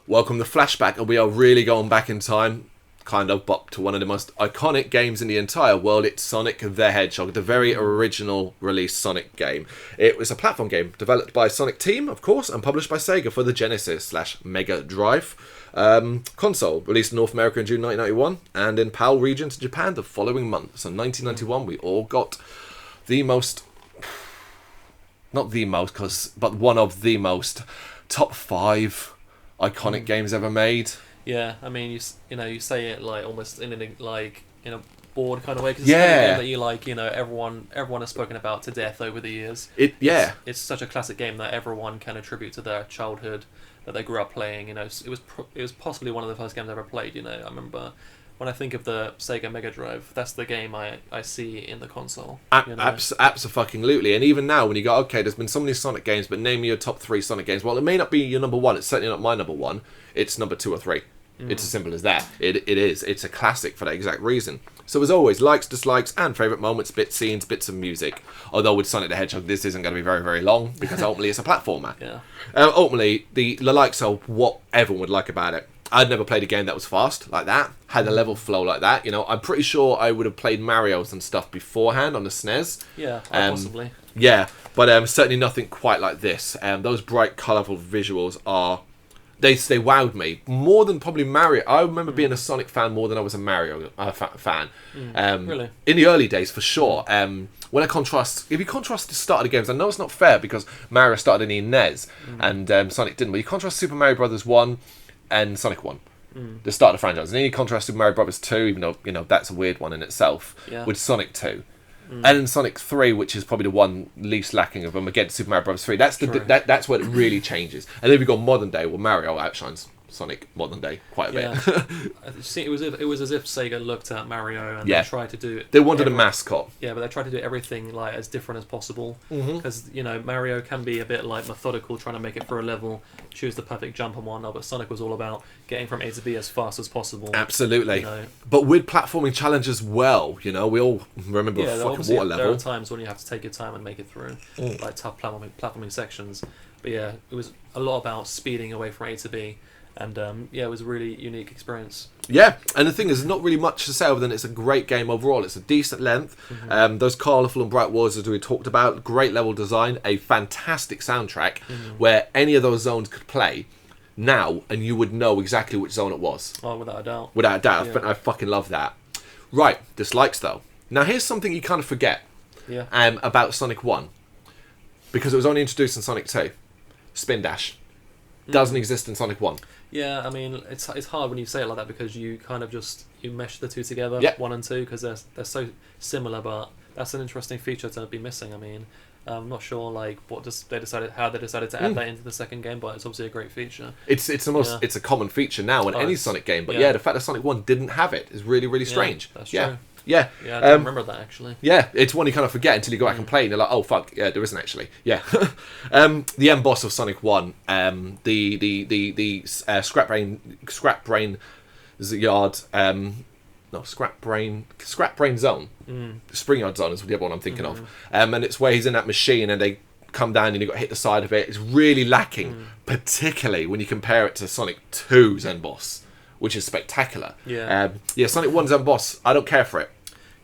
Welcome to Flashback, and we are really going back in time, kind of, but to one of the most iconic games in the entire world. It's Sonic the Hedgehog, the very original release Sonic game. It was a platform game developed by Sonic Team, of course, and published by Sega for the Genesis/Mega Drive console. Released in North America in June 1991, and in PAL regions in Japan the following month. So 1991, we all got the most, not the most, but one of the most top 5 iconic games ever made. Yeah, I mean, you say it like almost in a bored kind of way, because it's a game that you everyone has spoken about to death over the years. It's such a classic game that everyone can attribute to their childhood, that they grew up playing. It was possibly one of the first games I ever played. I remember when I think of the Sega Mega Drive, that's the game I see in the console. Absolutely. And even now, when you go, okay, there's been so many Sonic games, but name me your top 3 Sonic games. Well, it may not be your number 1. It's certainly not my number 1. It's number 2 or 3. It's as simple as that. It is. It's a classic for that exact reason. So as always, likes, dislikes, and favourite moments, bits, scenes, bits of music. Although with Sonic the Hedgehog, this isn't going to be very, very long, because ultimately it's a platformer. Yeah. Ultimately, the likes are what everyone would like about it. I'd never played a game that was fast like that, had a level flow like that. I'm pretty sure I would have played Mario's and stuff beforehand on the SNES. Yeah, possibly. Yeah, but certainly nothing quite like this. Those bright, colourful visuals are... They wowed me more than probably Mario. I remember being a Sonic fan more than I was a Mario fan. Really? In the early days, for sure. When if you contrast the start of the games, I know it's not fair because Mario started in the NES and Sonic didn't. But you contrast Super Mario Brothers 1 and Sonic 1, the start of the franchise, and then you contrast Super Mario Brothers 2, even though that's a weird one in itself, with Sonic 2. And then Sonic 3, which is probably the one least lacking of them, against Super Mario Bros. 3. That's that's where it really changes. And then we've got modern day. Well, Mario outshines Sonic modern day quite a bit. See, it was as if Sega looked at Mario and they tried to do it. They wanted a mascot. Yeah, but they tried to do everything like as different as possible. Because Mario can be a bit like methodical, trying to make it for a level, choose the perfect jump and whatnot. But Sonic was all about getting from A to B as fast as possible. Absolutely. But with platforming challenge as well. We all remember a fucking water level. There are times when you have to take your time and make it through, like tough platforming sections. But yeah, it was a lot about speeding away from A to B. And it was a really unique experience. Yeah, and the thing is, there's not really much to say other than it's a great game overall. It's a decent length. Those colourful and bright worlds, as we talked about, great level design, a fantastic soundtrack where any of those zones could play now, and you would know exactly which zone it was. Oh, without a doubt. Without a doubt. I fucking love that. Right, dislikes though. Now here's something you kind of forget about Sonic 1, because it was only introduced in Sonic 2. Spin Dash. Doesn't exist in Sonic 1. Yeah, I mean, it's hard when you say it like that, because you kind of you mesh the two together, 1 and 2, because they're so similar, but that's an interesting feature to be missing. I mean, I'm not sure how they decided to add that into the second game, but it's obviously a great feature. It's a common feature now in any Sonic game, but the fact that Sonic 1 didn't have it is really, really strange. That's true. Yeah, I don't remember that actually. Yeah, it's one you kind of forget until you go back and play, and you're like, oh fuck, yeah, there isn't actually. Yeah, the end boss of Sonic 1, the Scrap Brain Yard, Scrap Brain Zone, Spring Yard Zone is the other one I'm thinking of, and it's where he's in that machine and they come down and you got to hit the side of it. It's really lacking, particularly when you compare it to Sonic 2's end boss, which is spectacular. Sonic 1's end boss, I don't care for it.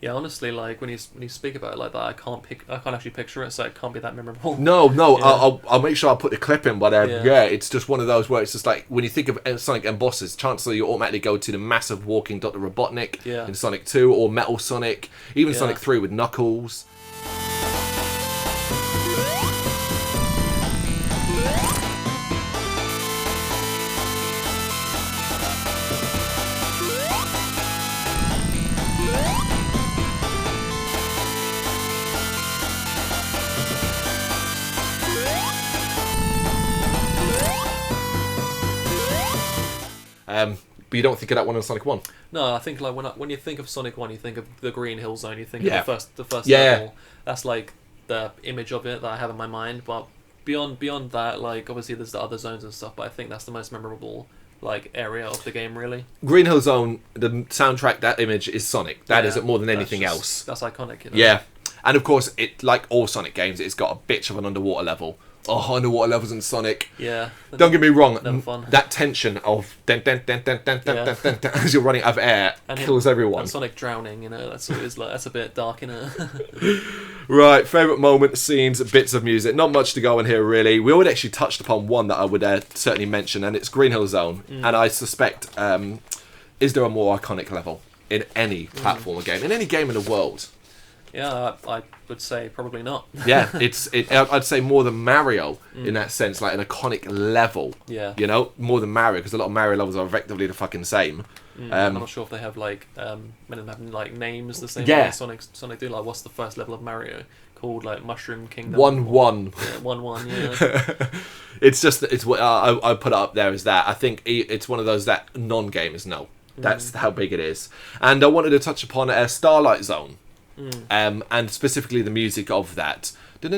Yeah, honestly, like when you speak about it like that, I can't actually picture it, so it can't be that memorable. No, I'll make sure I'll put the clip in, but it's just one of those where it's just like when you think of Sonic end bosses, chances are you automatically go to the massive walking Dr. Robotnik in Sonic 2, or Metal Sonic, even Sonic 3 with Knuckles. But you don't think of that one in Sonic 1? No, I think like when you think of Sonic 1, you think of the Green Hill Zone, you think of the first level. That's like the image of it that I have in my mind. But beyond that, like obviously there's the other zones and stuff, but I think that's the most memorable like area of the game, really. Green Hill Zone, the soundtrack, that image is Sonic. That is it more than anything else. That's iconic. Yeah, and of course, it like all Sonic games, it's got a bitch of an underwater level. Oh, underwater levels in Sonic. Yeah. Don't get me wrong. Fun. That tension of as you're running out of air kills everyone. And Sonic drowning, you know, that's always like, that's a bit dark, you know. Right, favourite moment, scenes, bits of music. Not much to go on here, really. We already actually touched upon one that I would certainly mention, and it's Green Hill Zone. And I suspect, is there a more iconic level in any platformer game, in any game in the world? Yeah, I would say probably not. Yeah, I'd say more than Mario in that sense, like an iconic level. Yeah. You know, more than Mario, because a lot of Mario levels are effectively the fucking same. I'm not sure if they have like many of them have like names the same way Sonic do. Like, what's the first level of Mario called? Like Mushroom Kingdom. 1-1. Yeah, 1-1. Yeah. It's just it's what I put it up there as that. I think it's one of those that non-gamers know. That's how big it is. And I wanted to touch upon Starlight Zone. And specifically the music of that. I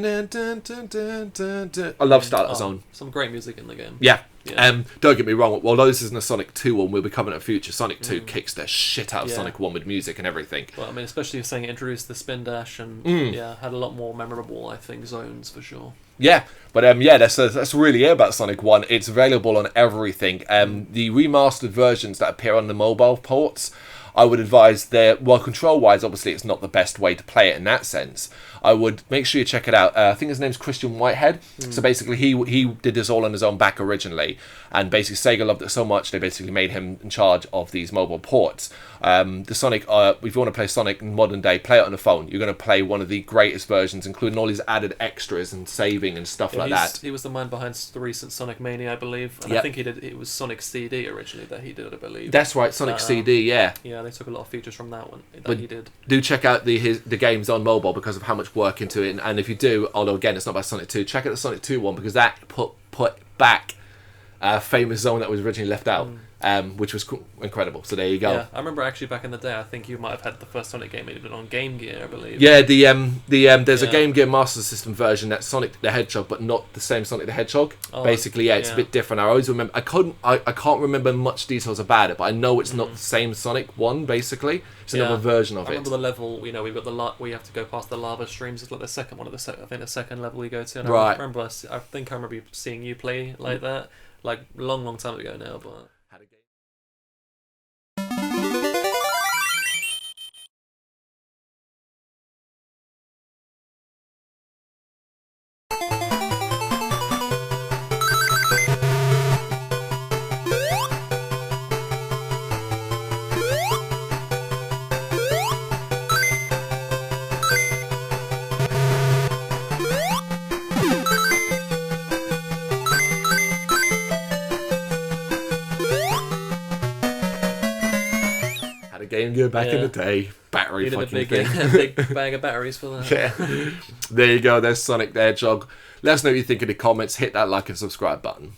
love Starlight Zone. Some great music in the game. Yeah. Don't get me wrong, although this isn't a Sonic 2 one, we'll be covering it in future. Sonic 2 kicks the shit out of Sonic 1 with music and everything. Well, I mean, especially saying it introduced the spin dash and had a lot more memorable, I think, zones for sure. Yeah, but that's really it about Sonic 1. It's available on everything. The remastered versions that appear on the mobile ports, I would advise control-wise, obviously it's not the best way to play it in that sense. I would make sure you check it out. I think his name's Christian Whitehead. So basically he did this all on his own back originally. And basically Sega loved it so much, they basically made him in charge of these mobile ports. The Sonic, if you want to play Sonic in modern day, play it on the phone. You're going to play one of the greatest versions, including all his added extras and saving and stuff like that. He was the man behind the recent Sonic Mania, I believe. And I think it was Sonic CD originally that he did, I believe. That's right, Sonic CD, yeah. Yeah, they took a lot of features from that one he did. Do check out the games on mobile because of how much work into it. And if you do, although again it's not about Sonic 2, check out the Sonic 2 one because that put back a famous zone that was originally left out. Which was incredible. So there you go. Yeah, I remember actually back in the day, I think you might have had the first Sonic game even on Game Gear, I believe. Yeah, there's a Game Gear Master System version that's Sonic the Hedgehog, but not the same Sonic the Hedgehog. Basically, it's a bit different. I always remember. I can't remember much details about it, but I know it's not the same Sonic one. Basically, it's another version of it. I remember the level. You know, we've got we have to go past the lava streams. It's like the second one of the I think the second level we go to. And right. I think I remember seeing you play like that, like long time ago now, but. Game Gear back in the day. Battery fucking thing. A big bag of batteries for that. Yeah. There you go. There's Sonic the Hedgehog. Let us know what you think in the comments. Hit that like and subscribe button.